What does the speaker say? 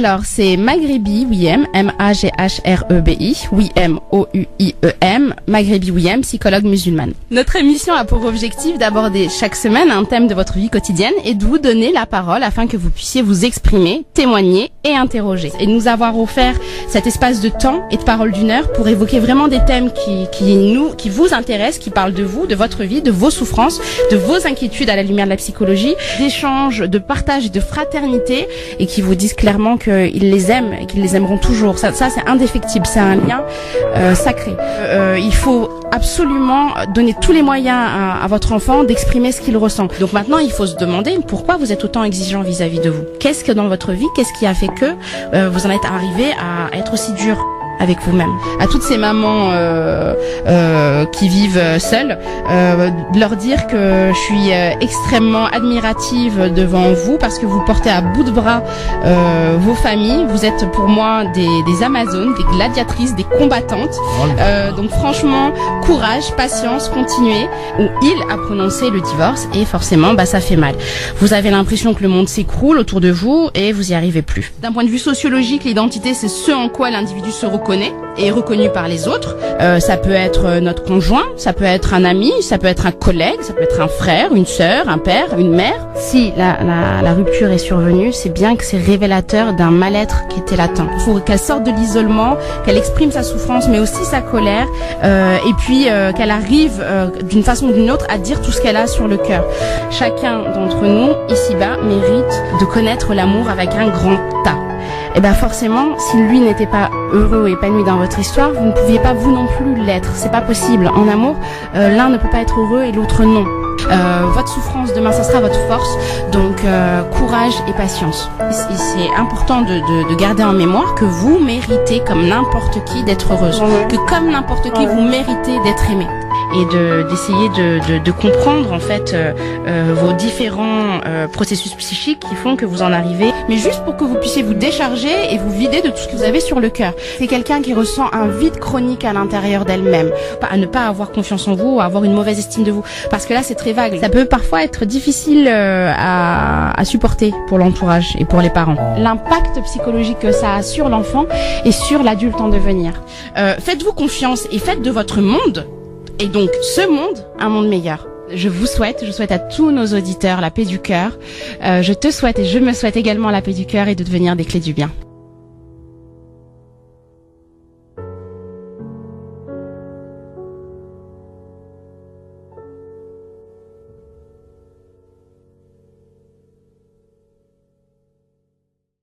Alors, c'est Maghrebi Ouiem, M-A-G-H-R-E-B-I, Ouiem, O-U-I-E-M, Maghrebi Ouiem, psychologue musulmane. Notre émission a pour objectif d'aborder chaque semaine un thème de votre vie quotidienne et de vous donner la parole afin que vous puissiez vous exprimer, témoigner et interroger. Et nous avoir offert cet espace de temps et de parole d'une heure pour évoquer vraiment des thèmes qui vous intéressent, qui parlent de vous, de votre vie, de vos souffrances, de vos inquiétudes à la lumière de la psychologie, d'échanges, de partage et de fraternité, et qui vous disent clairement qu'ils les aiment et qu'ils les aimeront toujours. Ça c'est indéfectible, c'est un lien sacré. Il faut absolument donner tous les moyens à votre enfant d'exprimer ce qu'il ressent. Donc maintenant, il faut se demander pourquoi vous êtes autant exigeant vis-à-vis de vous. Qu'est-ce que dans votre vie, qu'est-ce qui a fait que vous en êtes arrivé à être aussi dur avec vous-même. À toutes ces mamans qui vivent seules, leur dire que je suis extrêmement admirative devant vous parce que vous portez à bout de bras vos familles. Vous êtes pour moi des Amazones, des gladiatrices, des combattantes. Donc franchement, courage, patience, continuez. Ou il a prononcé le divorce et forcément, ça fait mal. Vous avez l'impression que le monde s'écroule autour de vous et vous y arrivez plus. D'un point de vue sociologique, l'identité, c'est ce en quoi l'individu se reconnaît et est reconnu par les autres. Ça peut être notre conjoint, ça peut être un ami, ça peut être un collègue, ça peut être un frère, une sœur, un père, une mère. Si la rupture est survenue, c'est bien que c'est révélateur d'un mal-être qui était latent. Il faut qu'elle sorte de l'isolement, qu'elle exprime sa souffrance mais aussi sa colère et puis qu'elle arrive d'une façon ou d'une autre à dire tout ce qu'elle a sur le cœur. Chacun d'entre nous, ici-bas, mérite de connaître l'amour avec un grand A. Et forcément, si lui n'était pas heureux et épanoui dans votre histoire, vous ne pouviez pas vous non plus l'être. C'est pas possible. En amour, l'un ne peut pas être heureux et l'autre non. Votre souffrance demain, ça sera votre force. Donc courage et patience. C'est important de garder en mémoire que vous méritez comme n'importe qui d'être heureuse, que comme n'importe qui vous méritez d'être aimé. Et d'essayer de comprendre en fait vos différents processus psychiques qui font que vous en arrivez, mais juste pour que vous puissiez vous décharger et vous vider de tout ce que vous avez sur le cœur. C'est quelqu'un qui ressent un vide chronique à l'intérieur d'elle-même, à ne pas avoir confiance en vous ou à avoir une mauvaise estime de vous, parce que là c'est très vague. Ça peut parfois être difficile à supporter pour l'entourage et pour les parents. L'impact psychologique que ça a sur l'enfant et sur l'adulte en devenir. Faites-vous confiance et faites de votre monde, et donc ce monde, un monde meilleur. Je souhaite à tous nos auditeurs la paix du cœur. Je te souhaite et je me souhaite également la paix du cœur et de devenir des clés du bien.